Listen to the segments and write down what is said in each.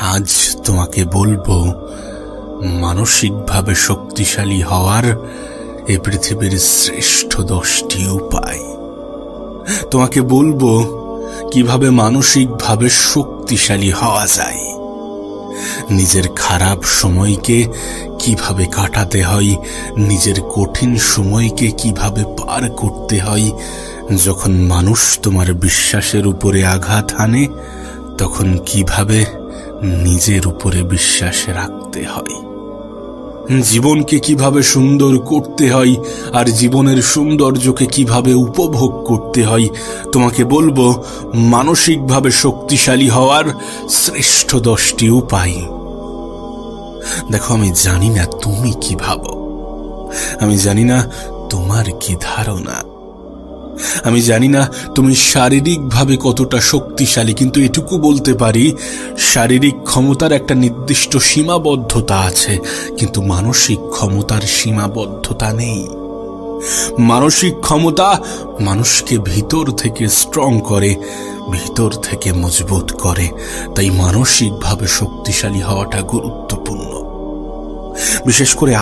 আজ তোমাকে বলবো মানসিকভাবে শক্তিশালী হওয়ার এই পৃথিবীর শ্রেষ্ঠ 10টি উপায়। তোমাকে বলবো কিভাবে মানসিকভাবে শক্তিশালী হওয়া যায়, নিজের খারাপ সময়কে কিভাবে কাটাতে হয়, নিজের কঠিন সময়কে কিভাবে পার করতে হয়। যখন মানুষ তোমার বিশ্বাসের উপরে আঘাত হানে, তখন কিভাবে নিজের উপরে বিশ্বাস রাখতে হয়, জীবনকে কিভাবে সুন্দর করতে হয় আর জীবনের সৌন্দর্যকে কিভাবে উপভোগ করতে হয়। তোমাকে বলবো মানসিকভাবে শক্তিশালী হওয়ার শ্রেষ্ঠ 10টি উপায়। দেখো, আমি জানি না তুমি কি ভাবো, আমি জানি না তোমার কি ধারণা, আমি জানি না তুমি শারীরিকভাবে কতটা শক্তিশালী, কিন্তু এটুকু বলতে পারি শারীরিক ক্ষমতার একটা নির্দিষ্ট সীমাবদ্ধতা আছে, কিন্তু মানসিক ক্ষমতার সীমাবদ্ধতা নেই। মানসিক ক্ষমতা মানুষকে ভিতর থেকে স্ট্রং করে, ভিতর থেকে মজবুত করে। তাই মানসিকভাবে শক্তিশালী হওয়াটা গুরুত্বপূর্ণ, বিশেষ করে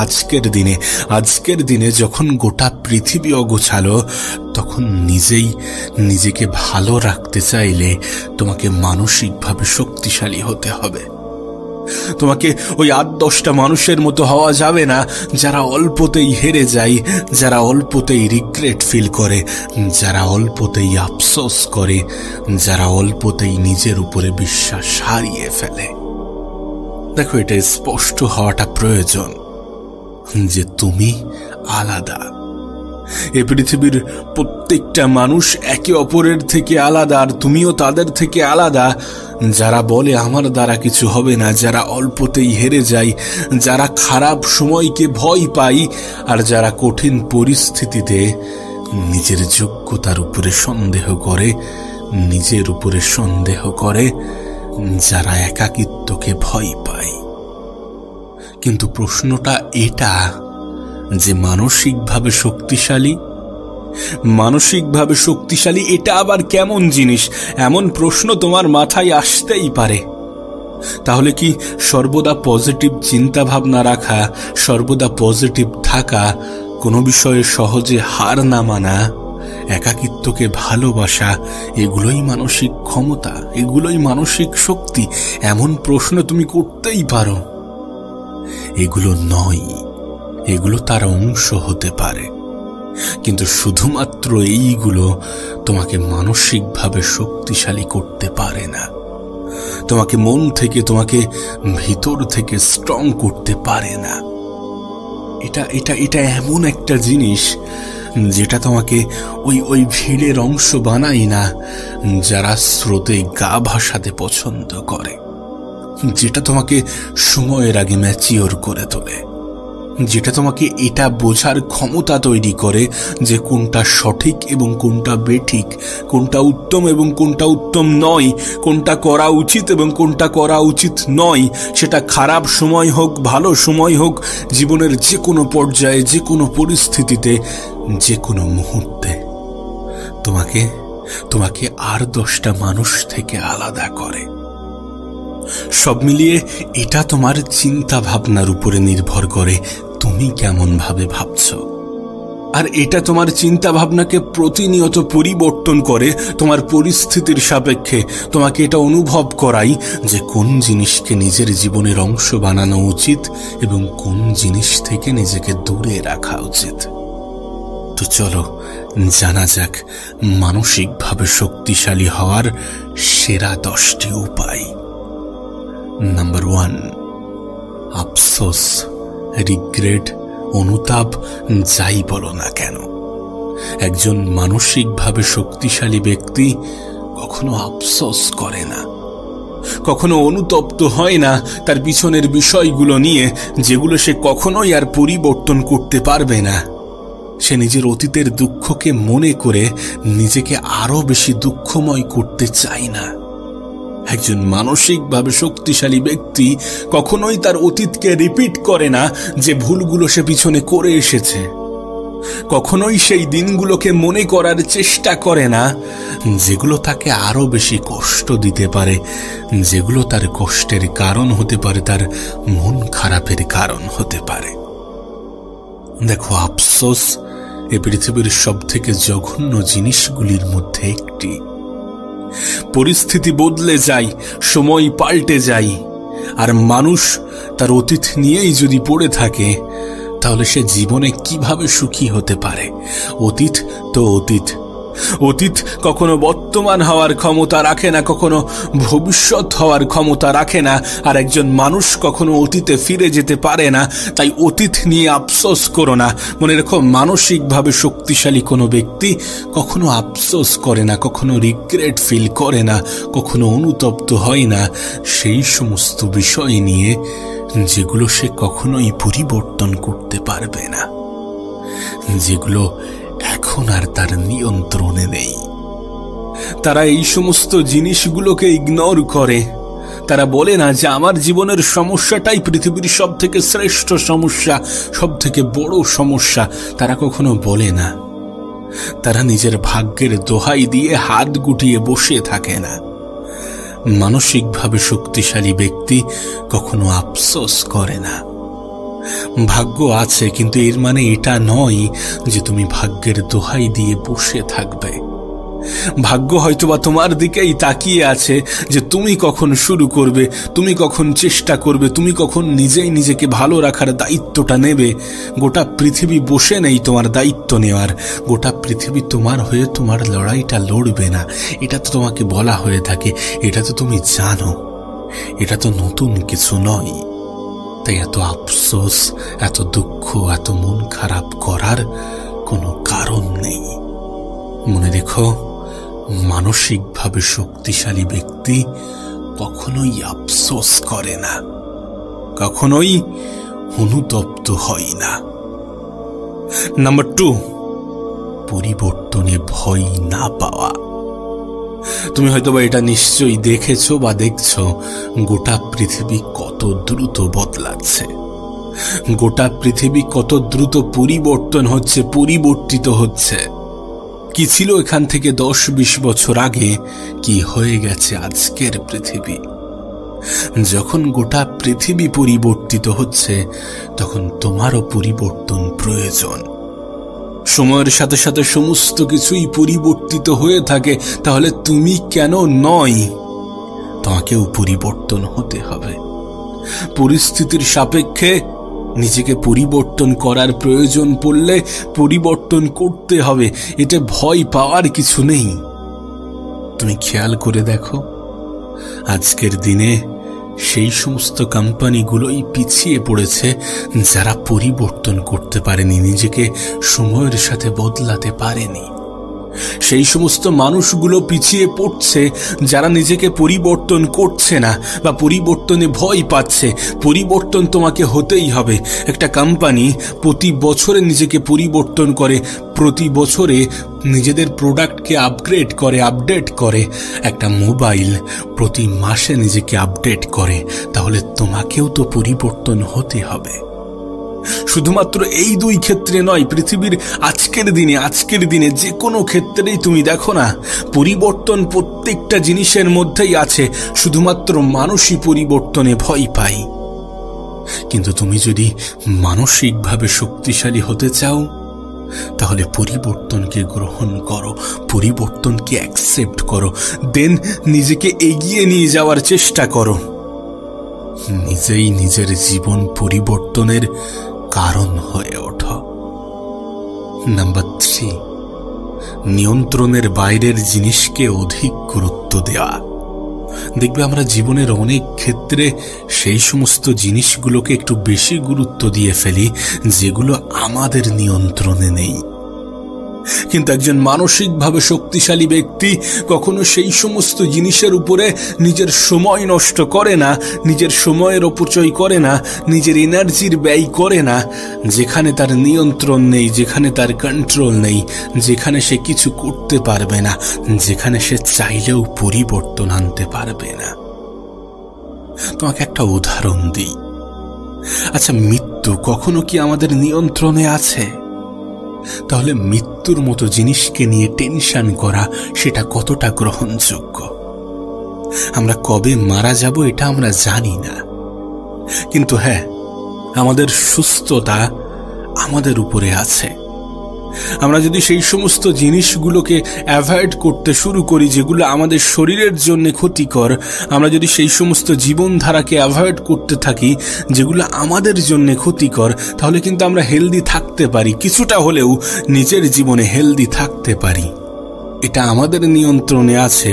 আজকের দিনে যখন গোটা পৃথিবী অগোছালো, তখন নিজেকে ভালো রাখতে চাইলে তোমাকে মানসিকভাবে শক্তিশালী হতে হবে। তোমাকে ওই 8-10টা মানুষের মতো হওয়া যাবে না যারা অল্পতেই হেরে যায়, যারা অল্পতেই রিগ্রেট ফিল করে, যারা অল্পতেই আফসোস করে, যারা অল্পতেই নিজের উপরে বিশ্বাস হারিয়ে ফেলে। দেখো, এটা স্পষ্ট হওয়াটা প্রয়োজন যে তুমি আলাদা। এই পৃথিবীর প্রত্যেকটা মানুষ একে অপরের থেকে আলাদা, আর তুমিও তাদের থেকে আলাদা। যারা বলে আমার দ্বারা কিছু হবে না, যারা অল্পতেই হেরে যায়, যারা খারাপ সময়কে ভয় পায়, আর যারা কঠিন পরিস্থিতিতে নিজের যোগ্যতার উপরে সন্দেহ করে, নিজের উপরে সন্দেহ করে, যারা একাকিত্বকে ভয় পায়। কিন্তু প্রশ্নটা এটা যে মানসিকভাবে শক্তিশালী এটা আবার কেমন জিনিস? এমন প্রশ্ন তোমার মাথায় আসতেই পারে। তাহলে কি সর্বদা পজিটিভ চিন্তা ভাবনা রাখা, সর্বদা পজিটিভ থাকা, কোনো বিষয়ে সহজে হার না মানা, একাকিত্বকে ভালোবাসা, এগুলোই মানসিক ক্ষমতা, এগুলোই মানসিক শক্তি? এমন প্রশ্ন তুমি করতেই পারো। এগুলো নয়, এগুলো তার অংশ হতে পারে, কিন্তু শুধুমাত্র এইগুলো তোমাকে মানসিকভাবে শক্তিশালী করতে পারে না, তোমাকে মন থেকে, তোমাকে ভিতর থেকে স্ট্রং করতে পারে না। এটা এমন একটা জিনিস যেটা তোমাকে ওই ভিড়ের অংশ বানায় না, যারা স্রোতে গা ভাসাতে পছন্দ করে, যেটা তোমাকে সময়ের আগে ম্যাচিওর করে তোলে, যেটা তোমাকে এটা বোঝার ক্ষমতা তৈরি করে যে কোনটা সঠিক এবং কোনটা বেঠিক, কোনটা উত্তম এবং কোনটা উত্তম নয়, কোনটা করা উচিত এবং কোনটা করা উচিত নয়। সেটা খারাপ সময় হোক, ভালো সময় হোক, জীবনের যে কোনো পর্যায়ে, যে কোনো পরিস্থিতিতে, যে কোনো মুহূর্তে তোমাকে আর 10টা মানুষ থেকে আলাদা করে। সব মিলিয়ে এটা তোমার চিন্তা ভাবনার উপরে নির্ভর করে, তুমি কেমন ভাবে ভাবছো। আর এটা তোমার চিন্তা ভাবনাকে প্রতিনিয়ত পরিবর্তন করে তোমার পরিস্থিতির সাপেক্ষে। তোমাকে এটা অনুভব করাই যে কোন জিনিসকে নিজের জীবনের অংশ বানানো উচিত এবং কোন জিনিস থেকে নিজেকে দূরে রাখা উচিত। তো চলো জানা যাক মানসিকভাবে শক্তিশালী হওয়ার সেরা 10টি উপায়। নাম্বার 1, আফসোস, রিগ্রেট, অনুতাপ, যাই বলো না কেন, একজন মানসিকভাবে শক্তিশালী ব্যক্তি কখনো আফসোস করে না, কখনো অনুতপ্ত হয় না তার পিছনের বিষয়গুলো নিয়ে, যেগুলো সে কখনোই আর পরিবর্তন করতে পারবে না। সে নিজের অতীতের দুঃখকে মনে করে নিজেকে আরো বেশি দুঃখময় করতে চায় না। একজন মানসিকভাবে শক্তিশালী ব্যক্তি কখনোই তার অতীতকে রিপিট করে না, যে ভুলগুলো সে পিছনে করে এসেছে। কখনোই সেই দিনগুলোকে মনে করার চেষ্টা করে না যেগুলো তাকে আরো বেশি কষ্ট দিতে পারে, যেগুলো তার কষ্টের কারণ হতে পারে, তার মন খারাপের কারণ হতে পারে। দেখো, আফসোস এ পৃথিবীর সব থেকে জঘন্য জিনিসগুলির মধ্যে একটি। পরিস্থিতি বদলে যায়, সময় পাল্টে যায়, আর মানুষ তার অতীত নিয়েই যদি পড়ে থাকে, তাহলে সে জীবনে কিভাবে সুখী হতে পারে? অতীত তো অতীত। অতীত কখনো বর্তমান হওয়ার ক্ষমতা রাখে না, কখনো ভবিষ্যৎ হওয়ার ক্ষমতা রাখে না, আর একজন মানুষ কখনো অতীতে ফিরে যেতে পারে না। তাই অতীত নিয়ে আফসোস করো না। মনে রেখো, মানসিকভাবে শক্তিশালী কোনো ব্যক্তি কখনো আফসোস করে না, কখনো রিগ্রেট ফিল করে না, কখনো অনুতপ্ত হয় না সেই সমস্ত বিষয় নিয়ে যেগুলো সে কখনোই পরিবর্তন করতে পারবে না, যেগুলো এখন আর তার নিয়ন্ত্রণে নেই। তারা এই সমস্ত জিনিসগুলোকে ইগনোর করে। তারা বলে না যে আমার জীবনের সমস্যাটাই পৃথিবীর সব থেকে শ্রেষ্ঠ সমস্যা, সব থেকে বড় সমস্যা। তারা কখনো বলে না। তারা নিজের ভাগ্যের দোহাই দিয়ে হাত গুটিয়ে বসে থাকে না। মানসিকভাবে শক্তিশালী ব্যক্তি কখনো আফসোস করে না। ভাগ্য আছে, কিন্তু এর মানে এটা নয় যে তুমি ভাগ্যের দোহাই দিয়ে বসে থাকবে। ভাগ্য হয়তোবা তোমার দিকেই তাকিয়ে আছে যে তুমি কখন শুরু করবে, তুমি কখন চেষ্টা করবে, তুমি কখন নিজেই নিজেকে ভালো রাখার দায়িত্বটা নেবে। গোটা পৃথিবী বসে নেই তোমার দায়িত্ব নেওয়ার। গোটা পৃথিবী তোমার হয়ে তোমার লড়াইটা লড়বে না, এটা তো তোমাকে বলা হয়ে থাকে, এটা তো তুমি জানো, এটা তো নতুন কিছু নয়। তাই এত আফসোস, এত দুঃখ, এত মন খারাপ করার কোনো কারণ নেই। মনে রেখো, মানসিকভাবে শক্তিশালী ব্যক্তি কখনোই আফসোস করে না, কখনোই অনুতপ্ত হয় না। নাম্বার 2, পরিবর্তনে ভয় না পাওয়া। তুমি হয়তোবা এটা নিশ্চয়ই দেখেছো বা দেখছো, গোটা পৃথিবী কত দ্রুত বদলাচ্ছে, গোটা পৃথিবী কত দ্রুত পরিবর্তন হচ্ছে, পরিবর্তিত হচ্ছে। কি ছিল এখান থেকে 10-20 বছর আগে, কি হয়ে গেছে আজকের পৃথিবী। যখন গোটা পৃথিবী পরিবর্তিত হচ্ছে, তখন তোমারও পরিবর্তন প্রয়োজন। সময়ের সাথে সাথে সমস্ত কিছুই পরিবর্তিত হয়ে থাকে, তাহলে তুমি কেন নয়? তোমাকেও পরিবর্তন হতে হবে। পরিস্থিতির সাপেক্ষে নিজেকে পরিবর্তন করার প্রয়োজন পড়লে পরিবর্তন করতে হবে, এতে ভয় পাওয়ার কিছু নেই। তুমি খেয়াল করে দেখো, আজকের দিনে সেই সমস্ত কোম্পানিগুলোই পিছিয়ে পড়েছে যারা পরিবর্তন করতে পারেনি, নিজেকে সময়ের সাথে বদলাতে পারেনি। সেই সমস্ত মানুষগুলো পিছিয়ে পড়ছে যারা নিজেকে পরিবর্তন করছে না বা পরিবর্তনে ভয় পাচ্ছে। পরিবর্তন তোমাকে হতেই হবে। একটা কোম্পানি প্রতি বছরে নিজেকে পরিবর্তন করে, প্রতি বছরে নিজেদের প্রোডাক্টকে আপগ্রেড করে, আপডেট করে। একটা মোবাইল প্রতি মাসে নিজেকে আপডেট করে, তাহলে তোমাকেও তো পরিবর্তন হতে হবে। শুধুমাত্র এই 2 ক্ষেত্রে নয়, পৃথিবীর আজকের দিনে যে কোনো ক্ষেত্রেই তুমি দেখো না, পরিবর্তন প্রত্যেকটা জিনিসের মধ্যেই আছে। শুধুমাত্র মানুষই পরিবর্তনে ভয় পায়। কিন্তু তুমি যদি মানসিকভাবে শক্তিশালী হতে চাও, তাহলে পরিবর্তনকে গ্রহণ করো, পরিবর্তনকে অ্যাকসেপ্ট করো, দেন নিজেকে এগিয়ে নিয়ে যাওয়ার চেষ্টা করো। নিজেই নিজের জীবন পরিবর্তনের কারণ হয়ে ওঠো। নাম্বার 3, নিয়ন্ত্রণের বাইরের জিনিসকে অধিক গুরুত্ব দেওয়া। দেখবে আমরা জীবনের অনেক ক্ষেত্রে সেই সমস্ত জিনিসগুলোকে একটু বেশি গুরুত্ব দিয়ে ফেলি যেগুলো আমাদের নিয়ন্ত্রণে নেই। কিন্তু একজন মানসিকভাবে শক্তিশালী ব্যক্তি কখনো সেই সমস্ত জিনিসের উপরে নিজের সময় নষ্ট করে না, নিজের সময়ের অপচয় করে না, নিজের এনার্জির ব্যয় করে না যেখানে তার নিয়ন্ত্রণ নেই, যেখানে তার কন্ট্রোল নেই, যেখানে সে কিছু করতে পারবে না, যেখানে সে চাইলেও পরিবর্তন আনতে পারবে না। তোমাকে একটা উদাহরণ দিই। আচ্ছা, মৃত্যু কখনো কি আমাদের নিয়ন্ত্রণে আছে? তাহলে মৃত্যুর মতো জিনিসকে নিয়ে টেনশন করা সেটা কতটা গ্রহণযোগ্য? আমরা কবে মারা যাব এটা আমরা জানি না, কিন্তু হ্যাঁ, আমাদের সুস্থতা আমাদের উপরে আছে। আমরা যদি সেই সমস্ত জিনিসগুলোকে অ্যাভয়েড করতে শুরু করি যেগুলো আমাদের শরীরের জন্য ক্ষতিকর, আমরা যদি সেই সমস্ত জীবনধারাকে অ্যাভয়েড করতে থাকি যেগুলো আমাদের জন্য ক্ষতিকর, তাহলে কিন্তু আমরা হেলদি থাকতে পারি, কিছুটা হলেও নিজের জীবনে হেলদি থাকতে পারি। এটা আমাদের নিয়ন্ত্রণে আছে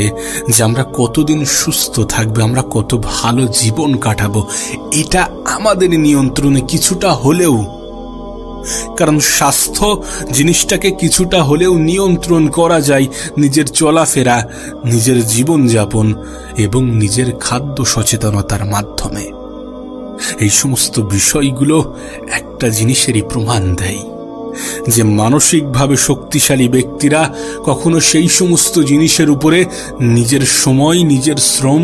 যে আমরা কতদিন সুস্থ থাকবো, আমরা কত ভালো জীবন কাটাবো, এটা আমাদের নিয়ন্ত্রণে কিছুটা হলেও। কারণ স্বাস্থ্য জিনিসটাকে কিছুটা হলেও নিয়ন্ত্রণ করা যায় নিজের চলাফেরা, নিজের জীবনযাপন এবং নিজের খাদ্য সচেতনতার মাধ্যমে। এই সমস্ত বিষয়গুলো একটা জিনিসেরই প্রমাণ দেয় যে মানসিকভাবে শক্তিশালী ব্যক্তিরা কখনো সেই সমস্ত জিনিসের উপরে নিজের সময়, নিজের শ্রম,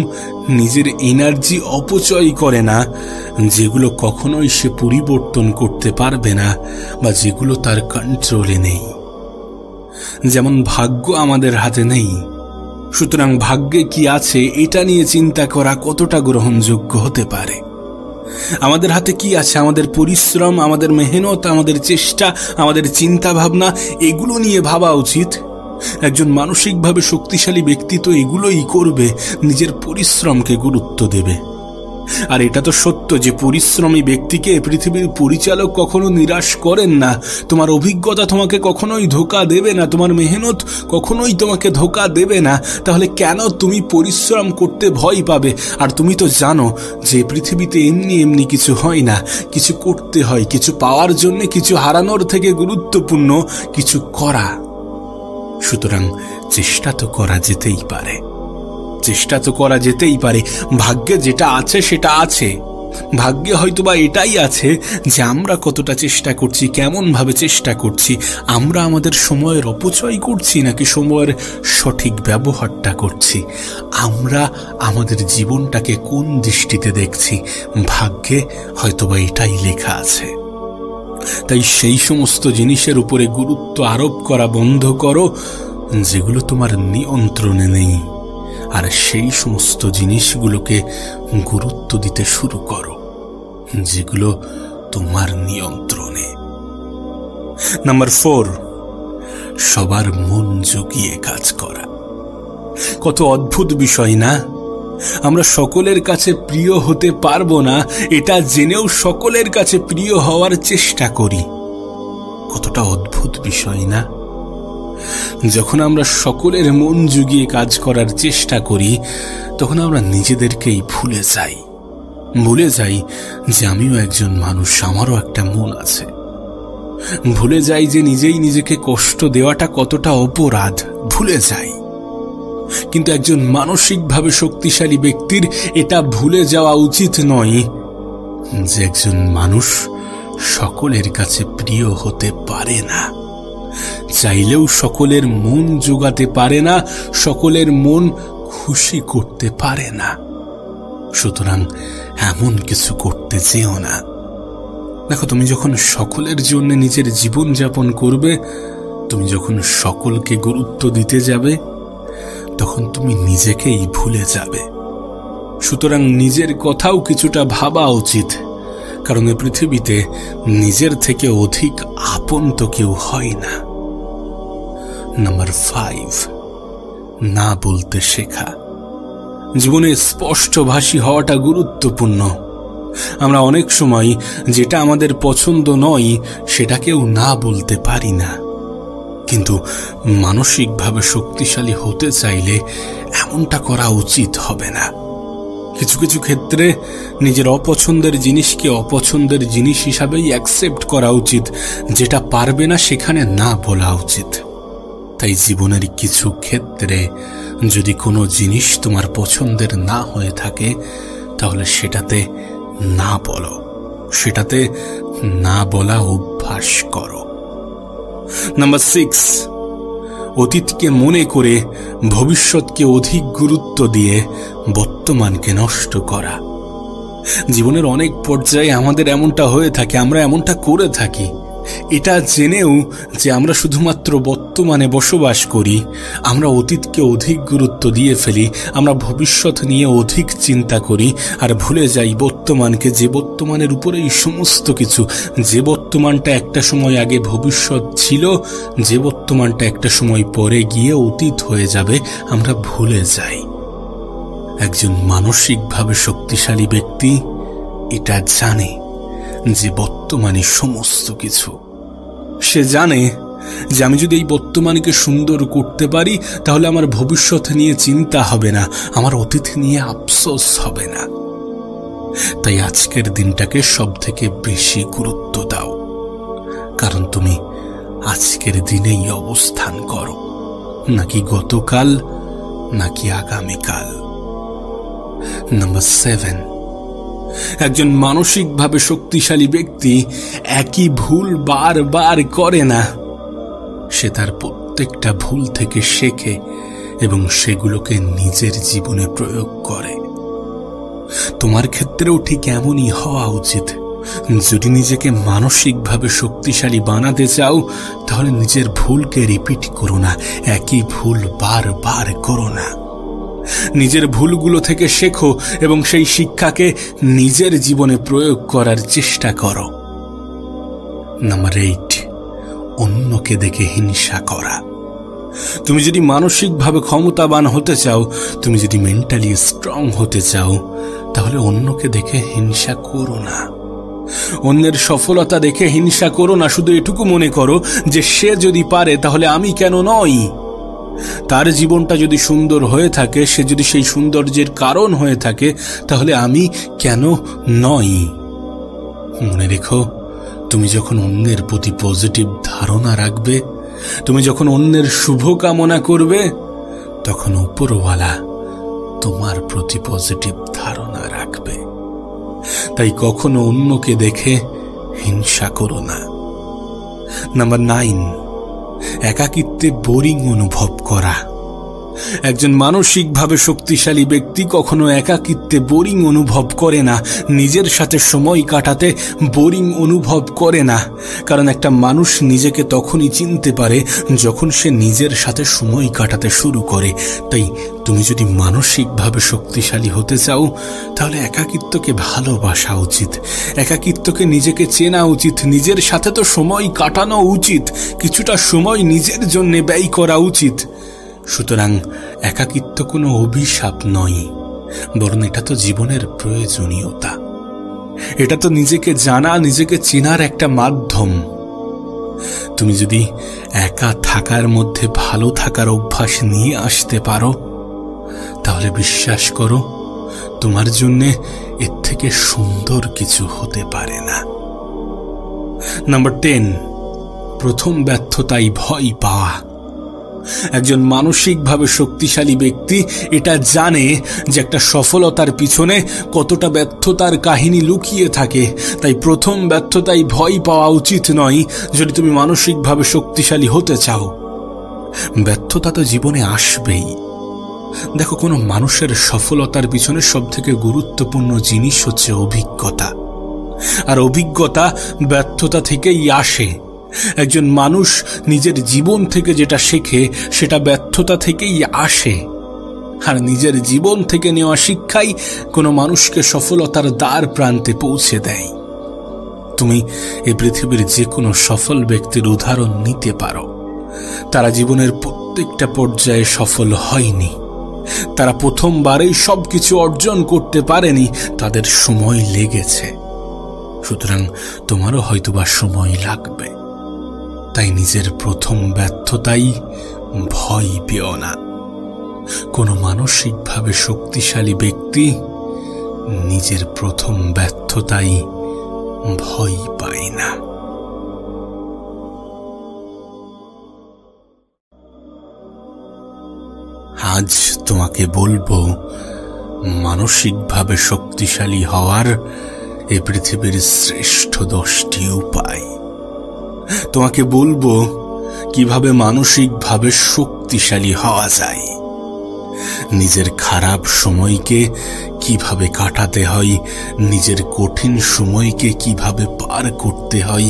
নিজের এনার্জি অপচয় করে না যেগুলো কখনোই সে পরিবর্তন করতে পারবে না বা যেগুলো তার কন্ট্রোলে নেই। যেমন ভাগ্য আমাদের হাতে নেই, সুতরাং ভাগ্যে কি আছে এটা নিয়ে চিন্তা করা কতটা গ্রহণযোগ্য হতে পারে? আমাদের হাতে কি আছে? আমাদের পরিশ্রম, আমাদের মেহনত, আমাদের চেষ্টা, আমাদের চিন্তা ভাবনা, এগুলো নিয়ে ভাবা উচিত। একজন মানসিকভাবে শক্তিশালী ব্যক্তি তো এগুলোই করবে, নিজের পরিশ্রমকে গুরুত্ব দেবে। আর এটা তো সত্য যে পরিশ্রমী ব্যক্তিকে পৃথিবীর পরিচালক কখনো নিরাশ করেন না। তোমার অভিজ্ঞতা তোমাকে কখনোই ধোঁকা দেবে না, তোমার মেহনত কখনোই তোমাকে ধোঁকা দেবে না। তাহলে কেন তুমি পরিশ্রম করতে ভয় পাবে? আর তুমি তো জানো যে পৃথিবীতে এমনি এমনি কিছু হয় না, কিছু করতে হয়, কিছু পাওয়ার জন্য কিছু হারানোর থেকে গুরুত্বপূর্ণ কিছু করা। সুতরাং চেষ্টা তো করা যেতেই পারে, চেষ্টা তো করা যেতেই পারে। ভাগ্যে যেটা আছে সেটা আছে। ভাগ্যে হয়তোবা এটাই আছে যে আমরা কতটা চেষ্টা করছি, কেমন ভাবে চেষ্টা করছি, আমরা আমাদের সময়ের অপচয় করছি নাকি সময়ের সঠিক ব্যবহারটা করছি, আমরা আমাদের জীবনটাকে কোন দৃষ্টিতে দেখছি, ভাগ্যে হয়তোবা এটাই লেখা আছে। তাই সেই সমস্ত জিনিসের উপরে গুরুত্ব আরোপ করা বন্ধ করো যেগুলো তোমার নিয়ন্ত্রণে নেই, আর সেই সমস্ত জিনিসগুলোকে গুরুত্ব দিতে শুরু করো যেগুলো তোমার নিয়ন্ত্রণে। নাম্বার 4, সবার মন জুগিয়ে কাজ করা। কত অদ্ভুত বিষয় না? আমরা সকলের কাছে প্রিয় হতে পারবো না এটা জেনেও সকলের কাছে প্রিয় হওয়ার চেষ্টা করি। কতটা অদ্ভুত বিষয় না? যখন আমরা সকলের মন জুগিয়ে কাজ করার চেষ্টা করি তখন আমরা নিজেদেরকেই ভুলে যাই যে আমিও একজন মানুষ, আমারও একটা মন আছে। ভুলে যাই যে নিজেই নিজেকে কষ্ট দেওয়াটা কতটা অপরাধ, ভুলে যাই। কিন্তু একজন মানসিকভাবে শক্তিশালী ব্যক্তির এটা ভুলে যাওয়া উচিত নয় যে একজন মানুষ সকলের কাছে প্রিয় হতে পারে না, চাইলেও সকলের মন জোগাতে পারে না, সকলের মন খুশি করতে পারে না। সুতরাং এমন কিছু করতে চেও না। দেখো, তুমি যখন সকলের জন্য নিজের জীবন যাপন করবে, তুমি যখন সকলকে গুরুত্ব দিতে যাবে, তখন তুমি নিজেকেই ভুলে যাবে। সুতরাং নিজের কথাও কিছুটা ভাবা উচিত, কারণ এই পৃথিবীতে নিজের থেকে অধিক আপন তো কেউ হয় না। নাম্বার 5, না বলতে শেখা। জীবনে স্পষ্টভাষী হওয়াটা গুরুত্বপূর্ণ। আমরা অনেক সময় যেটা আমাদের পছন্দ নয় সেটাকেও না বলতে পারি না, কিন্তু মানসিকভাবে শক্তিশালী হতে চাইলে এমনটা করা উচিত হবে না। কিছু কিছু ক্ষেত্রে নিজের অপছন্দের জিনিসকে অপছন্দের জিনিস হিসাবেই অ্যাকসেপ্ট করা উচিত, যেটা পারবে না সেখানে না বলা উচিত। তাই জীবনের কিছু ক্ষেত্রে যদি কোনো জিনিস তোমার পছন্দের না হয়ে থাকে তাহলে সেটাতে না বলো, সেটাতে না বলা অভ্যাস করো। নাম্বার 6, অতীতকে মনে করে ভবিষ্যৎকে অধিক গুরুত্ব দিয়ে বর্তমানকে নষ্ট করা। জীবনের অনেক পর্যায়ে আমাদের এমনটা হয়ে থাকে, আমরা এমনটা করে থাকি। এটা জেনেও যে আমরা শুধুমাত্র বর্তমানে বসবাস করি, আমরা অতীতকে অধিক গুরুত্ব দিয়ে ফেলি, আমরা ভবিষ্যৎ নিয়ে অধিক চিন্তা করি আর ভুলে যাই বর্তমানকে, যে বর্তমানের উপরেই সমস্ত কিছু, যে বর্তমানটা একটা সময় আগে ভবিষ্যৎ ছিল, যে বর্তমানটা একটা সময় পরে গিয়ে অতীত হয়ে যাবে, আমরা ভুলে যাই। একজন মানসিকভাবে শক্তিশালী ব্যক্তি এটা জানে যে বর্তমানে সমস্ত কিছু। সে জানে যে আমি যদি এই বর্তমানকে সুন্দর করতে পারি তাহলে আমার ভবিষ্যৎ নিয়ে চিন্তা হবে না, আমার অতীত নিয়ে আফসোস হবে না। তাই আজকের দিনটাকে সব থেকে বেশি গুরুত্ব দাও, কারণ তুমি আজকের দিনেই অবস্থান করো, নাকি গতকাল, নাকি আগামীকাল। নাম্বার 7, একজন মানসিকভাবে শক্তিশালী ব্যক্তি একই ভুল বারবার করে না। সে তার প্রত্যেকটা ভুল থেকে শেখে এবং সেগুলোকে নিজের জীবনে প্রয়োগ করে। তোমার ক্ষেত্রেও ঠিক এমনই হওয়া উচিত। যদি নিজেকে মানসিকভাবে শক্তিশালী বানাতে চাও তাহলে নিজের ভুলকে রিপিট করো না, একই ভুল বারবার করো না। নিজের ভুলগুলো থেকে শেখো এবং সেই শিক্ষাকে নিজের জীবনে প্রয়োগ করার চেষ্টা করো। নাম্বার 8, অন্যকে দেখে হিংসা করা। তুমি যদি মানসিকভাবে ক্ষমতাবান হতে চাও, তুমি যদি মেন্টালি স্ট্রং হতে চাও, তাহলে অন্যকে দেখে হিংসা করো না। অন্যের সফলতা দেখে হিংসা করো না। শুধু এটুকু মনে করো যে সে যদি পারে তাহলে আমি কেন নই। তার জীবনটা যদি সুন্দর হয়ে থাকে, সে যদি সেই সৌন্দর্যের কারণ হয়ে থাকে, তাহলে আমি কেন নই। মনে রেখো, তুমি যখন অন্যের প্রতি পজিটিভ ধারণা রাখবে, তুমি যখন অন্যের শুভ কামনা করবে, তখন উপরওয়ালা তোমার প্রতি পজিটিভ ধারণা রাখবে। তাই কখনো অন্যকে দেখে হিংসা করো না। নাম্বার 9, একাকিত্বে বোরিং অনুভব করা। একজন মানসিকভাবে শক্তিশালী ব্যক্তি কখনো একাকিত্বে বোরিং অনুভব করে না, নিজের সাথে সময় কাটাতে বোরিং অনুভব করে না। কারণ একটা মানুষ নিজেকে তখনই চিনতে পারে যখন সে নিজের সাথে সময় কাটাতে শুরু করে। তাই তুমি যদি মানসিকভাবে শক্তিশালী হতে চাও তাহলে একাকিত্বকে ভালোবাসা উচিত, একাকিত্বকে নিজেকে চেনা উচিত, নিজের সাথে তো সময় কাটানো উচিত, কিছুটা সময় নিজের জন্য ব্যয় করা উচিত। সুতরাং একাকিত্ব কোনো অভিশাপ নয়, বরং এটা তো জীবনের প্রয়োজনীয়তা। এটা তো নিজেকে জানা, নিজেকে চেনার একটা মাধ্যম। তুমি যদি একা থাকার মধ্যে ভালো থাকার অভ্যাস নিয়ে আসতে পারো তাহলে বিশ্বাস করো, তোমার জন্য এর থেকে সুন্দর কিছু হতে পারে না। নাম্বার 10, প্রথম ব্যর্থতায় ভয় পাওয়া। একজন মানসিকভাবে শক্তিশালী ব্যক্তি এটা জানে যে একটা সফলতার পিছনে কতটা ব্যর্থতার কাহিনী লুকিয়ে থাকে। তাই প্রথম ব্যর্থতায় ভয় পাওয়া উচিত নয় যদি তুমি মানসিকভাবে শক্তিশালী হতে চাও। ব্যর্থতা তো জীবনে আসবেই। দেখো, কোনো মানুষের সফলতার পিছনে সবথেকে গুরুত্বপূর্ণ জিনিস হচ্ছে অভিজ্ঞতা, আর অভিজ্ঞতা ব্যর্থতা থেকেই আসে। একজন মানুষ নিজের জীবন থেকে যেটা শেখে সেটা ব্যর্থতা থেকেই আসে, আর নিজের জীবন থেকে নেওয়া শিক্ষাই কোনো মানুষকে সফলতার দ্বার প্রান্তে পৌঁছে দেয়। তুমি এই পৃথিবীর যে কোনো সফল ব্যক্তির উদাহরণ নিতে পারো। তারা জীবনের প্রত্যেকটা পর্যায়ে সফল হয়নি, তারা প্রথমবারেই সবকিছু অর্জন করতে পারেনি, তাদের সময় লেগেছে। সুতরাং তোমারও হয়তোবা সময় লাগবে। তাই নিজের প্রথম ব্যর্থতাই ভয় পেও না। কোনো মানসিকভাবে শক্তিশালী ব্যক্তি নিজের প্রথম ব্যর্থতাই ভয় পায় না। আজ তোমাকে বলবো, মানসিকভাবে শক্তিশালী হওয়ার এই পৃথিবীর শ্রেষ্ঠ 10টি উপায়। তোমাকে বলবো কিভাবে মানসিকভাবে শক্তিশালী হওয়া যায়, নিজের খারাপ সময়কে কিভাবে কাটাতে হয়, নিজের কঠিন সময়কে কিভাবে পার করতে হয়,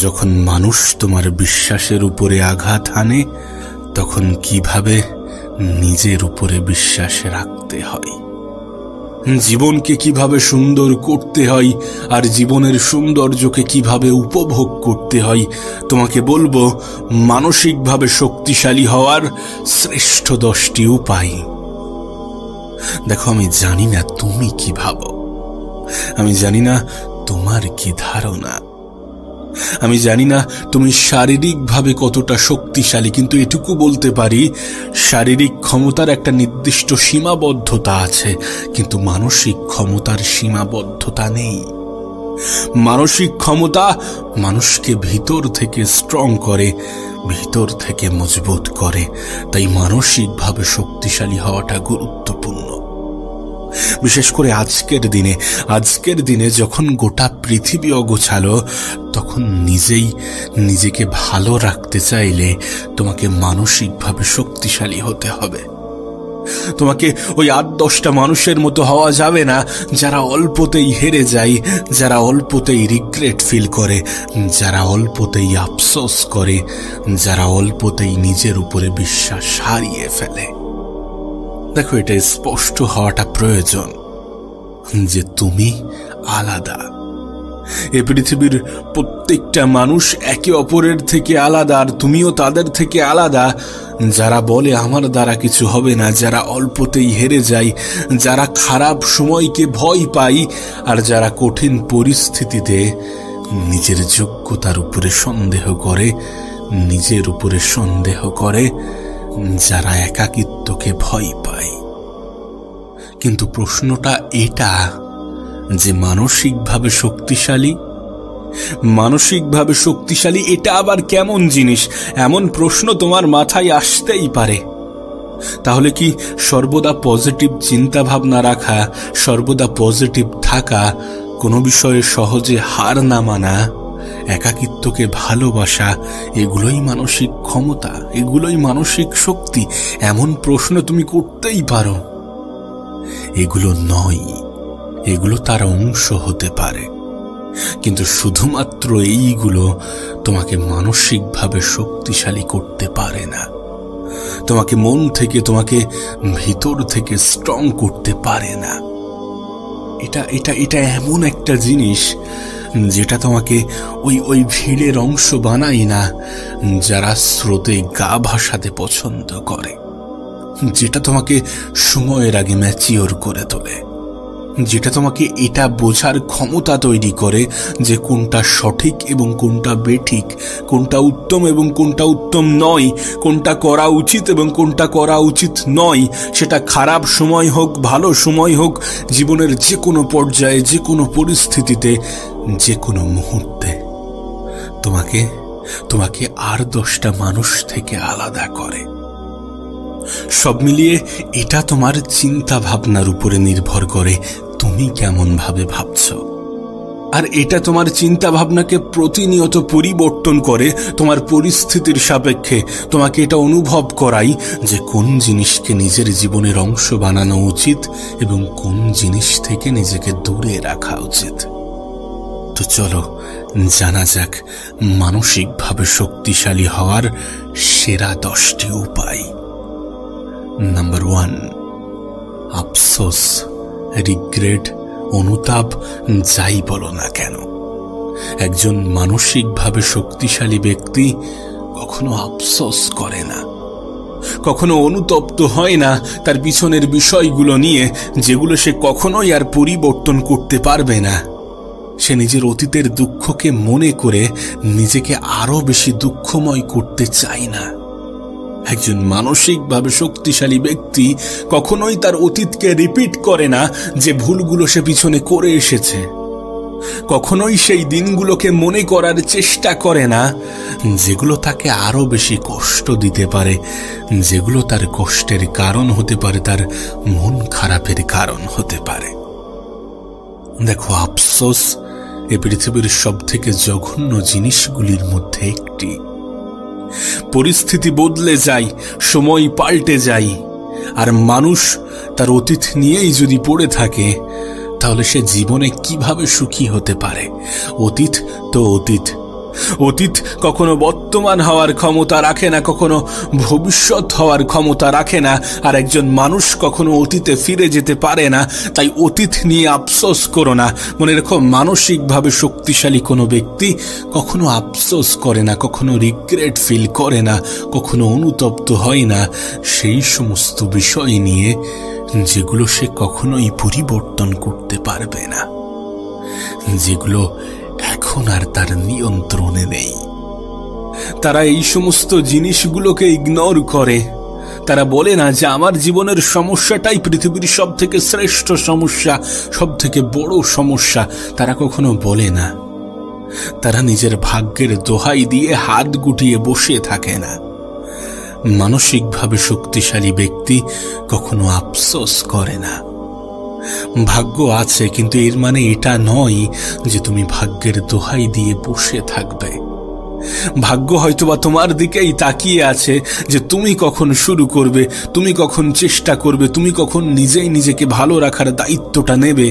যখন মানুষ তোমার বিশ্বাসের উপরে আঘাত হানে, তখন কিভাবে নিজের উপরে বিশ্বাস রাখতে হয়, জীবনকে কিভাবে সুন্দর করতে হয়, আর জীবনের সৌন্দর্যকে কিভাবে উপভোগ করতে হয়, তোমাকে বলবো মানসিকভাবে শক্তিশালী হওয়ার শ্রেষ্ঠ 10টি উপায়। দেখো, আমি জানি না তুমি কি ভাবো, আমি জানি না তোমার কি ধারণা, আমি জানি না তুমি শারীরিকভাবে কতটা শক্তিশালী, কিন্তু এটুকু বলতে পারি শারীরিক ক্ষমতার একটা নির্দিষ্ট সীমাবদ্ধতা আছে, কিন্তু মানসিক ক্ষমতার সীমাবদ্ধতা নেই। মানসিক ক্ষমতা মানুষকে ভিতর থেকে স্ট্রং করে, ভিতর থেকে মজবুত করে। তাই মানসিকভাবে শক্তিশালী হওয়াটা গুরুত্বপূর্ণ। বিশেষ করে আজকের দিনে যখন গোটা পৃথিবী অগোছালো, তখন নিজেকে ভালো রাখতে চাইলে তোমাকে মানসিকভাবে শক্তিশালী হতে হবে। তোমাকে ওই 8-10টা মানুষের মতো হওয়া যাবে না যারা অল্পতেই হেরে যায়, যারা অল্পতেই রিগ্রেট ফিল করে, যারা অল্পতেই আফসোস করে, যারা অল্পতেই নিজের উপরে বিশ্বাস হারিয়ে ফেলে। দেখো, এটা স্পষ্ট হওয়াটা প্রয়োজন যে তুমি আলাদা। এই পৃথিবীর প্রত্যেকটা মানুষ একে অপরের থেকে আলাদা, আর তুমিও তাদের থেকে আলাদা। যারা বলে আমার দ্বারা কিছু হবে না, যারা অল্পতেই হেরে যায়, যারা খারাপ সময়কে ভয় পায়, আর যারা কঠিন পরিস্থিতিতে নিজের যোগ্যতার উপরে সন্দেহ করে, নিজের উপরে সন্দেহ করে, যারা একাকিত্বকে ভয় পায়। কিন্তু প্রশ্নটা এটা যে মানসিকভাবে শক্তিশালী এটা আবার কেমন জিনিস? এমন প্রশ্ন তোমার মাথায় আসতেই পারে। তাহলে কি সর্বদা পজিটিভ চিন্তা ভাবনা রাখা, সর্বদা পজিটিভ থাকা, কোনো বিষয়ে সহজে হার না মানা, একাকিত্বকে ভালোবাসা, এগুলোই মানসিক ক্ষমতা, এগুলোই মানসিক শক্তি? এমন প্রশ্ন তুমি করতেই পারো। এগুলো নয়, এগুলো তার অংশ হতে পারে, কিন্তু শুধুমাত্র এইগুলো তোমাকে মানসিকভাবে শক্তিশালী করতে পারে না, তোমাকে মন থেকে, তোমাকে ভিতর থেকে স্ট্রং করতে পারে না। এটা এমন একটা জিনিস যেটা তোমাকে ওই ভিড়ের অংশ বানায় না, যারা স্রোতে গা ভাসাতে পছন্দ করে, যেটা তোমাকে সময়ের আগে ম্যাচিওর করে তোলে, যেটা তোমাকে এটা বোঝার ক্ষমতা তৈরি করে যে কোনটা সঠিক এবং কোনটা বেঠিক, কোনটা উত্তম এবং কোনটা উত্তম নয়, কোনটা করা উচিত এবং কোনটা করা উচিত নয়। সেটা খারাপ সময় হোক, ভালো সময় হোক, জীবনের যে কোনো পর্যায়ে, যে কোনো পরিস্থিতিতে, যে কোনো মুহূর্তে তোমাকে আর 10টা মানুষ থেকে আলাদা করে। সব মিলিয়ে এটা তোমার চিন্তা ভাবনার উপরে নির্ভর করে, তুমি কেমন ভাবে ভাবছো। আর এটা তোমার চিন্তা ভাবনাকে প্রতিনিয়ত পরিবর্তন করে তোমার পরিস্থিতির সাপেক্ষে। তোমাকে এটা অনুভব করাই যে কোন জিনিসকে নিজের জীবনের অংশ বানানো উচিত এবং কোন জিনিস থেকে নিজেকে দূরে রাখা উচিত। তো চলো জানা যাক মানসিকভাবে শক্তিশালী হওয়ার সেরা 10টি উপায়। নাম্বার 1, আফসোস, রিগ্রেট, অনুতাপ, যাই বলো না কেন, একজন মানসিকভাবে শক্তিশালী ব্যক্তি কখনো আফসোস করে না, কখনো অনুতপ্ত হয় না তার পিছনের বিষয়গুলো নিয়ে, যেগুলো সে কখনোই আর পরিবর্তন করতে পারবে না। সে নিজের অতীতের দুঃখকে মনে করে নিজেকে আরো বেশি দুঃখময় করতে চায় না। একজন মানসিকভাবে শক্তিশালী ব্যক্তি কখনোই তার অতীতকে রিপিট করে না যে ভুলগুলো সে পিছনে করে এসেছে, কখনোই সেই দিনগুলোকে মনে করার চেষ্টা করে না যেগুলো তাকে আরো বেশি কষ্ট দিতে পারে, যেগুলো তার কষ্টের কারণ হতে পারে, তার মন খারাপের কারণ হতে পারে। দেখো, আফসোস এ পৃথিবীর সবথেকে জঘন্য জিনিসগুলির মধ্যে একটি। পরিস্থিতি বদলে যায়, সময় পাল্টে যায়, আর মানুষ তার অতীত নিয়েই যদি পড়ে থাকে, তাহলে সে জীবনে কিভাবে সুখী হতে পারে? অতীত তো অতীত, অতীত কখনো বর্তমান হওয়ার ক্ষমতা রাখে না, কখনো ভবিষ্যৎ হওয়ার ক্ষমতা রাখে না, আর একজন মানুষ কখনো অতীতে ফিরে যেতে পারে না। তাই অতীত নিয়ে আফসোস করো না। মনে রেখো, মানসিকভাবে শক্তিশালী কোনো ব্যক্তি কখনো আফসোস করে না, কখনো রিগ্রেট ফিল করে না, কখনো অনুতপ্ত হয় না সেই সমস্ত বিষয় নিয়ে যেগুলো সে কখনোই পরিবর্তন করতে পারবে না, যেগুলো এখন আর তার নিয়ন্ত্রণে নেই। তারা এই সমস্ত জিনিসগুলোকে ইগনোর করে। তারা বলে না যে আমার জীবনের সমস্যাটাই পৃথিবীর সব থেকে শ্রেষ্ঠ সমস্যা, সব থেকে বড় সমস্যা। তারা কখনো বলে না। তারা নিজের ভাগ্যের দোহাই দিয়ে হাত গুটিয়ে বসে থাকে না। মানসিকভাবে শক্তিশালী ব্যক্তি কখনো আফসোস করে না। ভাগ্য আছে, কিন্তু এর মানে এটা নয় যে তুমি ভাগ্যের দোহাই দিয়ে বসে থাকবে। ভাগ্য হয়তোবা তোমার দিকেই তাকিয়ে আছে যে তুমি কখন শুরু করবে, তুমি কখন চেষ্টা করবে, তুমি কখন নিজেই নিজেকে ভালো রাখার দায়িত্বটা নেবে।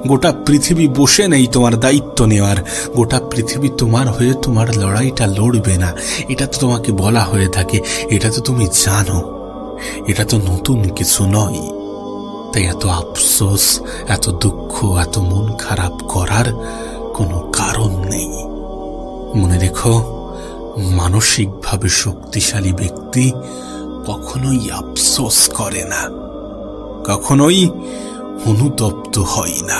গোটা পৃথিবী বসে নেই তোমার দায়িত্ব নেওয়ার। গোটা পৃথিবী তোমার হয়ে তোমার লড়াইটা লড়বে না, এটা তো তোমাকে বলা হয়ে থাকে, এটা তো তুমি জানো, এটা তো নতুন কিছু নয়। তাই এত আফসোস, এত দুঃখ, এত মন খারাপ করার কোনো কারণ নেই। মনে রেখো, মানসিকভাবে শক্তিশালী ব্যক্তি কখনোই আফসোস করে না, কখনোই অনুতপ্ত হয় না।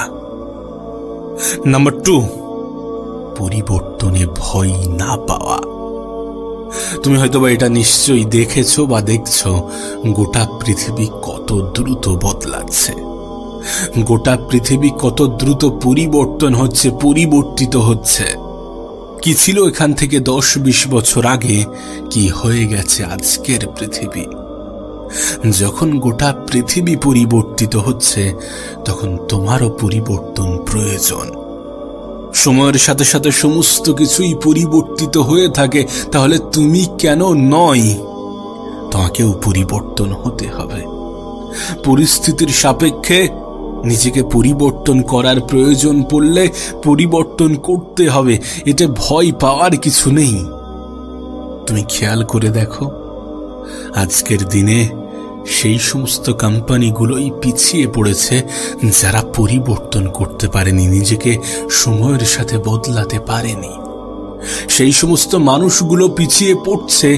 নাম্বার 2, পরিবর্তনে ভয় না পাওয়া। তুমি হয়তোবা এটা নিশ্চয়ই দেখেছো বা দেখছো, গোটা পৃথিবী কত দ্রুত বদলাচ্ছে, গোটা পৃথিবী কত দ্রুত পরিবর্তন হচ্ছে, পরিবর্তিত হচ্ছে। কি ছিল এখান থেকে 10-20 বছর আগে, কি হয়ে গেছে আজকের পৃথিবী। যখন গোটা পৃথিবী পরিবর্তিত হচ্ছে, তখন তোমারও পরিবর্তন প্রয়োজন। সময়ের সাথে সাথে সমস্ত কিছুই পরিবর্তিত হয়ে থাকে, তাহলে তুমি কেন নয়? তোমাকেও পরিবর্তন হতে হবে। পরিস্থিতির সাপেক্ষে নিজেকে পরিবর্তন করার প্রয়োজন পড়লে পরিবর্তন করতে হবে, এতে ভয় পাওয়ার কিছু নেই। তুমি খেয়াল করে দেখো, আজকের দিনে সেই সমস্ত কোম্পানিগুলোই পিছিয়ে পড়েছে যারা পরিবর্তন করতে পারেনি, নিজেকে সময়ের সাথে বদলাতে পারেনি। সেই সমস্ত মানুষগুলো পিছিয়ে পড়ছে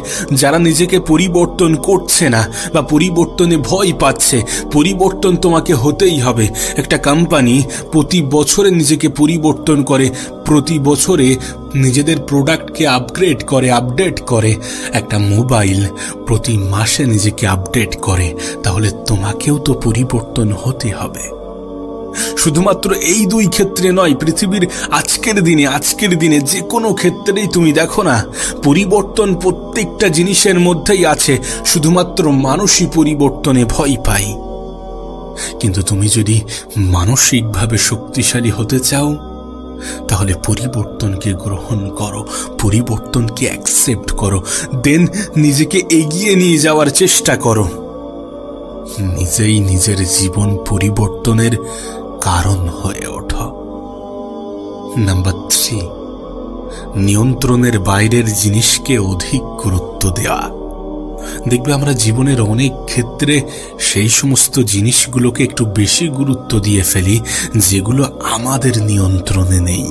যারা নিজেকে পরিবর্তন করছে না বা পরিবর্তনে ভয় পাচ্ছে। পরিবর্তন তোমাকে হতেই হবে। একটা কোম্পানি প্রতি বছরে নিজেকে পরিবর্তন করে, প্রতি বছরে নিজেদের প্রোডাক্টকে আপগ্রেড করে, আপডেট করে। একটা মোবাইল প্রতি মাসে নিজেকে আপডেট করে, তাহলে তোমাকেও তো পরিবর্তন হতে হবে। শুধুমাত্র এই 2 ক্ষেত্রে নয়, পৃথিবীর আজকের দিনে যে কোনো ক্ষেত্রেই তুমি দেখো না, পরিবর্তন প্রত্যেকটা জিনিসের মধ্যেই আছে। শুধুমাত্র মানুষই পরিবর্তনে ভয় পায়। কিন্তু তুমি যদি মানসিকভাবে শক্তিশালী হতে চাও, তাহলে পরিবর্তনকে গ্রহণ করো, পরিবর্তনকে অ্যাকসেপ্ট করো, দেন নিজেকে এগিয়ে নিয়ে যাওয়ার চেষ্টা করো। নিজেই নিজের জীবন পরিবর্তনের কারণ হয়ে ওঠো। নাম্বার 3, নিয়ন্ত্রণের বাইরের জিনিসকে অধিক গুরুত্ব দেওয়া। দেখবে আমরা জীবনের অনেক ক্ষেত্রে সেই সমস্ত জিনিসগুলোকে একটু বেশি গুরুত্ব দিয়ে ফেলি যেগুলো আমাদের নিয়ন্ত্রণে নেই।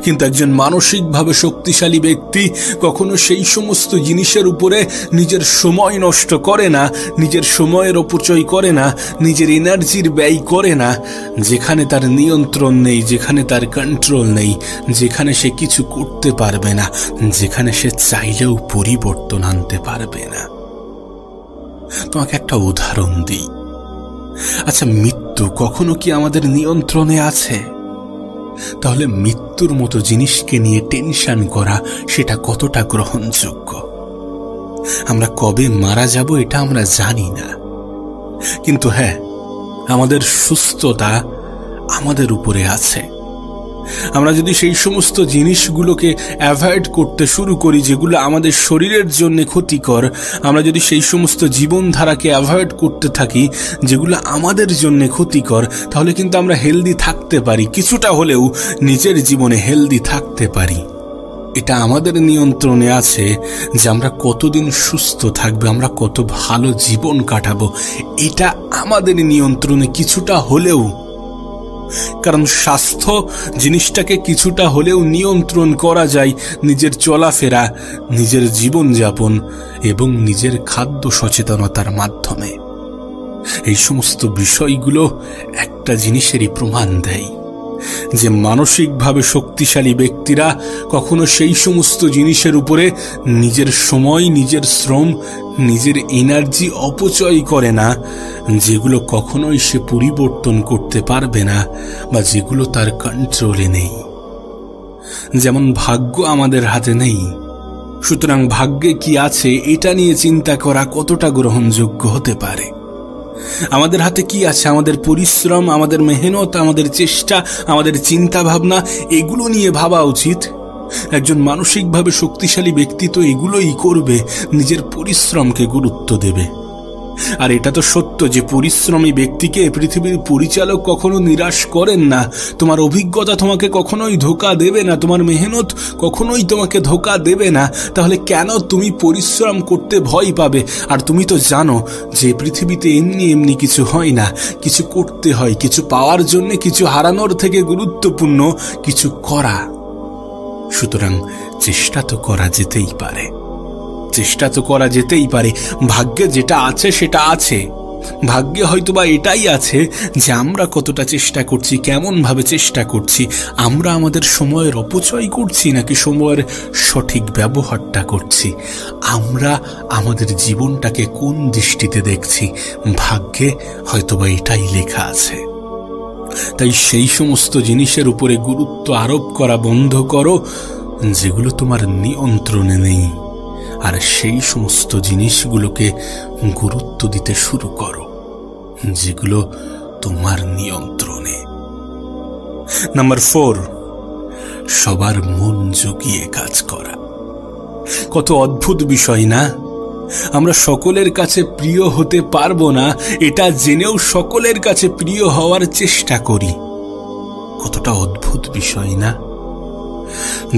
কিন্তু একজন মানসিকভাবে শক্তিশালী ব্যক্তি কখনো সেই সমস্ত জিনিসের উপরে নিজের সময় নষ্ট করে না, নিজের সময়ের অপচয় করে না, নিজের এনার্জির ব্যয় করে না যেখানে তার নিয়ন্ত্রণ নেই, যেখানে তার কন্ট্রোল নেই, যেখানে সে কিছু করতে পারবে না, যেখানে সে চাইলেও পরিবর্তন আনতে পারবে না। তোমাকে একটা উদাহরণ দিই। আচ্ছা, মৃত্যু কখনো কি আমাদের নিয়ন্ত্রণে আছে? তাহলে মৃত্যুর মতো জিনিসকে নিয়ে টেনশন করা সেটা কতটা গ্রহণযোগ্য? আমরা কবে মারা যাব এটা আমরা জানি না, কিন্তু হ্যাঁ, আমাদের সুস্থতা আমাদের উপরে আছে। আমরা যদি সেই সমস্ত জিনিসগুলোকে অ্যাভয়েড করতে শুরু করি যেগুলো আমাদের শরীরের জন্য ক্ষতিকর, আমরা যদি সেই সমস্ত জীবনধারাকে অ্যাভয়েড করতে থাকি যেগুলো আমাদের জন্য ক্ষতিকর, তাহলে কিন্তু আমরা হেলদি থাকতে পারি, কিছুটা হলেও নিজের জীবনে হেলদি থাকতে পারি। এটা আমাদের নিয়ন্ত্রণে আছে যে আমরা কতদিন সুস্থ থাকবো, আমরা কত ভালো জীবন কাটাবো, এটা আমাদের নিয়ন্ত্রণে কিছুটা হলেও। কারণ স্বাস্থ্য জিনিসটাকে কিছুটা হলেও নিয়ন্ত্রণ করা যায় নিজের চলাফেরা, নিজের জীবনযাপন এবং নিজের খাদ্য সচেতনতার মাধ্যমে। এই সমস্ত বিষয়গুলো একটা জিনিসেরই প্রমাণ দেয় যে মানসিকভাবে শক্তিশালী ব্যক্তিরা কখনো সেই সমস্ত জিনিসের উপরে নিজের সময়, নিজের শ্রম, নিজের এনার্জি অপচয় করে না যেগুলো কখনোই সে পরিবর্তন করতে পারবে না বা যেগুলো তার কন্ট্রোলে নেই। যেমন ভাগ্য আমাদের হাতে নেই, সুতরাং ভাগ্যে কি আছে এটা নিয়ে চিন্তা করা কতটা গ্রহণযোগ্য হতে পারে। আমাদের হাতে কি আছে? আমাদের পরিশ্রম, আমাদের মেহনত, আমাদের চেষ্টা, আমাদের চিন্তা ভাবনা, এগুলো নিয়ে ভাবা উচিত। একজন মানসিকভাবে শক্তিশালী ব্যক্তি তো এগুলোই করবে, নিজের পরিশ্রমকে গুরুত্ব দেবে। আর এটা তো সত্য যে পরিশ্রমী ব্যক্তিকে পৃথিবীর পরিচালক কখনো নিরাশ করেন না। তোমার অভিজ্ঞতা তোমাকে কখনোই ধোঁকা দেবে না, তোমার মেহনত কখনোই তোমাকে ধোঁকা দেবে না। তাহলে কেন তুমি পরিশ্রম করতে ভয় পাবে? আর তুমি তো জানো যে পৃথিবীতে এমনি এমনি কিছু হয় না, কিছু করতে হয়। কিছু পাওয়ার জন্য কিছু হারানোর থেকে গুরুত্বপূর্ণ কিছু করা। সুতরাং চেষ্টা তো করা যেতেই পারে, চেষ্টা তো করা যেতেই পারে। ভাগ্যে যেটা আছে সেটা আছে। ভাগ্যে হয়তোবা এটাই আছে যে আমরা কতটা চেষ্টা করছি, কেমন ভাবে চেষ্টা করছি, আমরা আমাদের সময়ের অপচয় করছি নাকি সময়ের সঠিক ব্যবহারটা করছি, আমরা আমাদের জীবনটাকে কোন দৃষ্টিতে দেখছি, ভাগ্যে হয়তোবা এটাই লেখা আছে। তাই সেই সমস্ত জিনিসের উপরে গুরুত্ব আরোপ করা বন্ধ করো যেগুলো তোমার নিয়ন্ত্রণে নেই, আর সেই সমস্ত জিনিসগুলোকে গুরুত্ব দিতে শুরু করো যেগুলো তোমার নিয়ন্ত্রণে। নাম্বার 4, সবার মন জুগিয়ে কাজ করা। কত অদ্ভুত বিষয় না? আমরা সকলের কাছে প্রিয় হতে পারবো না এটা জেনেও সকলের কাছে প্রিয় হওয়ার চেষ্টা করি। কতটা অদ্ভুত বিষয় না?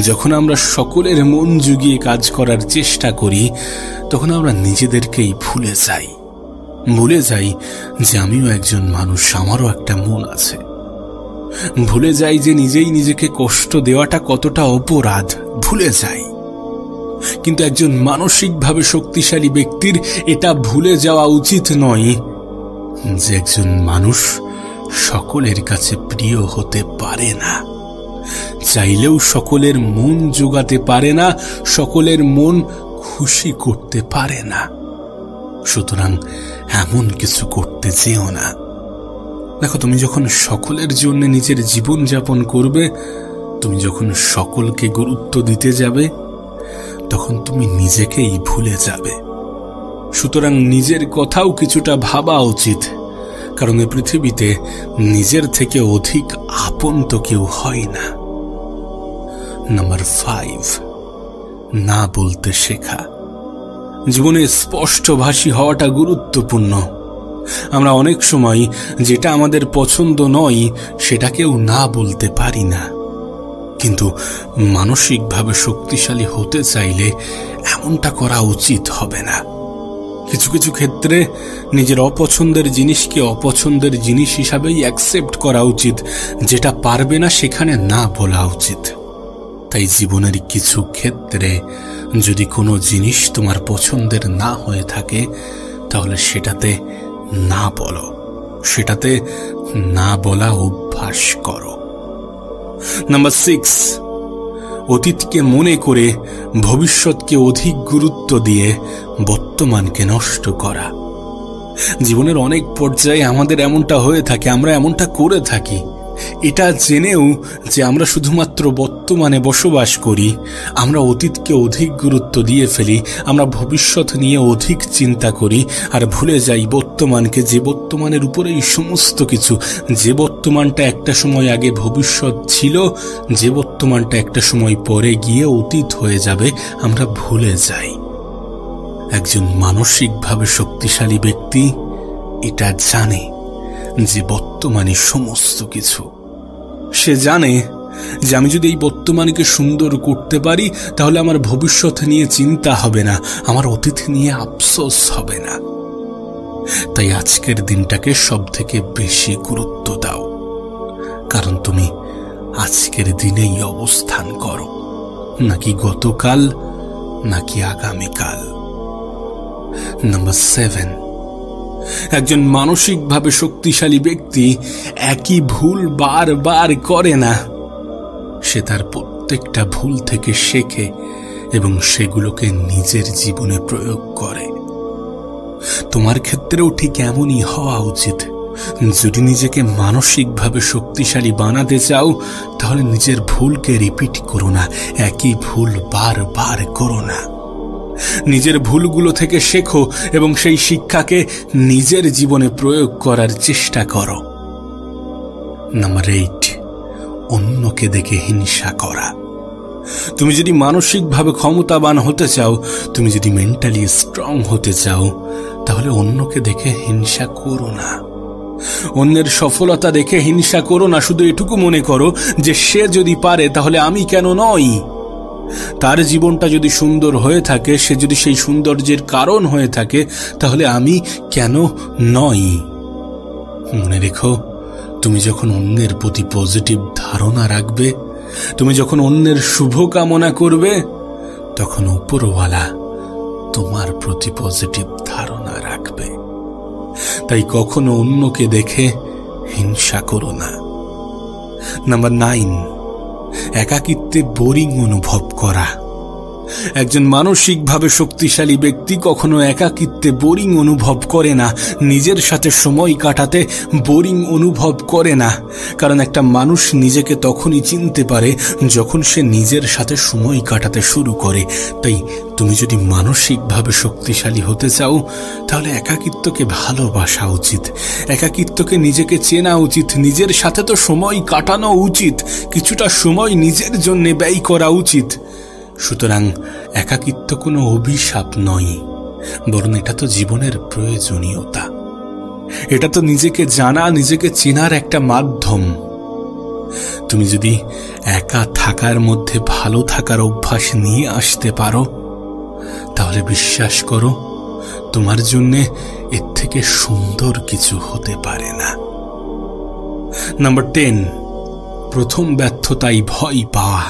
যখন আমরা সকলের মন জুগিয়ে কাজ করার চেষ্টা করি তখন আমরা নিজেদেরকেই ভুলে যাই যে আমিও একজন মানুষ, আমারও একটা মন আছে। ভুলে যাই যে নিজেই নিজেকে কষ্ট দেওয়াটা কতটা অপরাধ, ভুলে যাই। কিন্তু একজন মানসিকভাবে শক্তিশালী ব্যক্তির এটা ভুলে যাওয়া উচিত নয় যে একজন মানুষ সকলের কাছে প্রিয় হতে পারে না, চাইলেও সকলের মন জোগাতে পারে না, সকলের মন খুশি করতে পারে না। সুতরাং এমন কিছু করতে যেও না। দেখো, তুমি যখন সকলের জন্য নিজের জীবন যাপন করবে, তুমি যখন সকলকে গুরুত্ব দিতে যাবে, তখন তুমি নিজেকেই ভুলে যাবে। সুতরাং নিজের কথাও কিছুটা ভাবা উচিত, কারণ এই পৃথিবীতে নিজের থেকে অধিক আপন তো কেউ হয় না। নাম্বার 5, না বলতে শেখা। জীবনে স্পষ্টভাষী হওয়াটা গুরুত্বপূর্ণ। আমরা অনেক সময় যেটা আমাদের পছন্দ নয় সেটাকেও না বলতে পারি না, কিন্তু মানসিকভাবে শক্তিশালী হতে চাইলে এমনটা করা উচিত হবে না। কিছু কিছু ক্ষেত্রে নিজের অপছন্দের জিনিসকে অপছন্দের জিনিস হিসাবেই অ্যাকসেপ্ট করা উচিত, যেটা পারবে না সেখানে না বলা উচিত। তাই জীবনের কিছু ক্ষেত্রে যদি কোনো জিনিস তোমার পছন্দের না হয়ে থাকে তাহলে সেটাতে না বলো, সেটাতে না বলা অভ্যাস করো। নাম্বার 6, অতীতকে মনে করে ভবিষ্যৎকে অধিক গুরুত্ব দিয়ে বর্তমানকে নষ্ট করা। জীবনের অনেক পর্যায়ে আমাদের এমনটা হয়ে থাকে, আমরা এমনটা করে থাকি। এটা জেনেও যে আমরা শুধুমাত্র বর্তমানে বসবাস করি, আমরা অতীতকে অধিক গুরুত্ব দিয়ে ফেলি, আমরা ভবিষ্যৎ নিয়ে অধিক চিন্তা করি আর ভুলে যাই বর্তমানকে, যে বর্তমানের উপরেই সমস্ত কিছু। যে বর্তমানটা একটা সময় আগে ভবিষ্যৎ ছিল, যে বর্তমানটা একটা সময় পরে গিয়ে অতীত হয়ে যাবে, আমরা ভুলে যাই। একজন মানসিকভাবে শক্তিশালী ব্যক্তি এটা জানে যে বর্তমানে সমস্ত কিছু। সে জানে যে আমি যদি এই বর্তমানকে সুন্দর করতে পারি তাহলে আমার ভবিষ্যৎ নিয়ে চিন্তা হবে না, আমার অতীত নিয়ে আফসোস হবে না। তাই আজকের দিনটাকে সব থেকে বেশি গুরুত্ব দাও, কারণ তুমি আজকের দিনেই অবস্থান করো, নাকি গতকাল নাকি আগামীকাল। নাম্বার 7, একজন মানসিকভাবে শক্তিশালী ব্যক্তি একই ভুল বারবার করে না। সে তার প্রত্যেকটা ভুল থেকে শেখে এবং সেগুলোকে নিজের জীবনে প্রয়োগ করে। তোমার ক্ষেত্রেও ঠিক এমনই হওয়া উচিত। যদি নিজেকে মানসিকভাবে শক্তিশালী বানাতে চাও তাহলে নিজের ভুলকে রিপিট করো না, একই ভুল বারবার করো না। নিজের ভুলগুলো থেকে শেখো এবং সেই শিক্ষাকে নিজের জীবনে প্রয়োগ করার চেষ্টা করো। নাম্বার 8, অন্যকে দেখে হিংসা করা। তুমি যদি মানসিকভাবে ক্ষমতাবান হতে চাও, তুমি যদি মেন্টালি স্ট্রং হতে চাও, তাহলে অন্যকে দেখে হিংসা করো না। অন্যের সফলতা দেখে হিংসা করো না। শুধু এটুকু মনে করো যে সে যদি পারে তাহলে আমি কেন নই। তার জীবনটা যদি সুন্দর হয়ে থাকে, সে যদি সেই সৌন্দর্যের কারণ হয়ে থাকে, তাহলে আমি কেন নই। মনে রেখো, তুমি যখন অন্যের প্রতি পজিটিভ ধারণা রাখবে, তুমি যখন অন্যের শুভ কামনা করবে, তখন উপরওয়ালা তোমার প্রতি পজিটিভ ধারণা রাখবে। তাই কখনো অন্যকে দেখে হিংসা করো না। নাম্বার 9, একাকিত্বে বোরিং অনুভব করা। একজন মানসিকভাবে শক্তিশালী ব্যক্তি কখনো একাকিত্বে বোরিং অনুভব করে না, নিজের সাথে সময় কাটাতে বোরিং অনুভব করে না। কারণ একটা মানুষ নিজেকে তখনই চিনতে পারে যখন সে নিজের সাথে সময় কাটাতে শুরু করে। তাই তুমি যদি মানসিকভাবে শক্তিশালী হতে চাও তাহলে একাকিত্বকে ভালোবাসা উচিত, একাকিত্বকে নিজেকে চেনা উচিত, নিজের সাথে তো সময় কাটানো উচিত, কিছুটা সময় নিজের জন্য ব্যয় করা উচিত। সুতরাং একাকিত্ব কোনো অভিশাপ নয়, বরং এটা তো জীবনের প্রয়োজনীয়তা। এটা তো নিজেকে জানা, নিজেকে চেনার একটা মাধ্যম। তুমি যদি একা থাকার মধ্যে ভালো থাকার অভ্যাস নিয়ে আসতে পারো, তাহলে বিশ্বাস করো তোমার জন্য এর থেকে সুন্দর কিছু হতে পারে না। নাম্বার 10, প্রথম ব্যর্থতায় ভয় পাওয়া।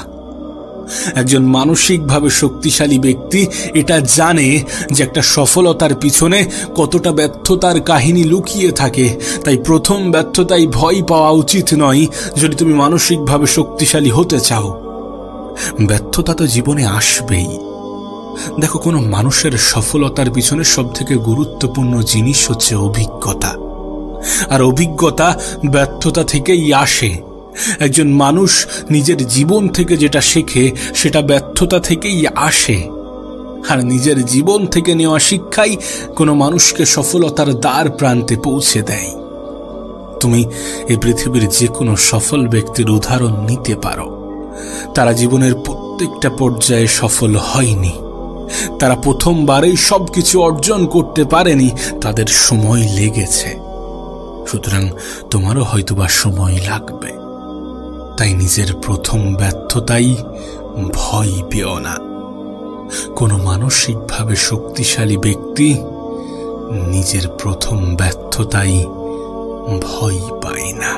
একজন মানসিকভাবে শক্তিশালী ব্যক্তি এটা জানে যে একটা সফলতার পিছনে কতটা ব্যর্থতার কাহিনী লুকিয়ে থাকে। তাই প্রথম ব্যর্থতায় ভয় পাওয়া উচিত নয় যদি তুমি মানসিকভাবে শক্তিশালী হতে চাও। ব্যর্থতা তো জীবনে আসবেই। দেখো, কোনো মানুষের সফলতার পিছনে সবথেকে গুরুত্বপূর্ণ জিনিস হচ্ছে অভিজ্ঞতা, আর অভিজ্ঞতা ব্যর্থতা থেকেই আসে। একজন মানুষ নিজের জীবন থেকে যেটা শেখে সেটা ব্যর্থতা থেকেই আসে, আর নিজের জীবন থেকে নেওয়া শিক্ষাই কোনো মানুষকে সফলতার দ্বার প্রান্তে পৌঁছে দেয়। তুমি এই পৃথিবীর যে কোনো সফল ব্যক্তির উদাহরণ নিতে পারো। তারা জীবনের প্রত্যেকটা পর্যায়ে সফল হয়নি, তারা প্রথমবারেই সবকিছু অর্জন করতে পারেনি, তাদের সময় লেগেছে। সুতরাং তোমারও হয়তোবা সময় লাগবে। তাই নিজের প্রথম ব্যর্থতাই ভয় পেও না। কোনো মানসিকভাবে শক্তিশালী ব্যক্তি নিজের প্রথম ব্যর্থতাই ভয় পায় না।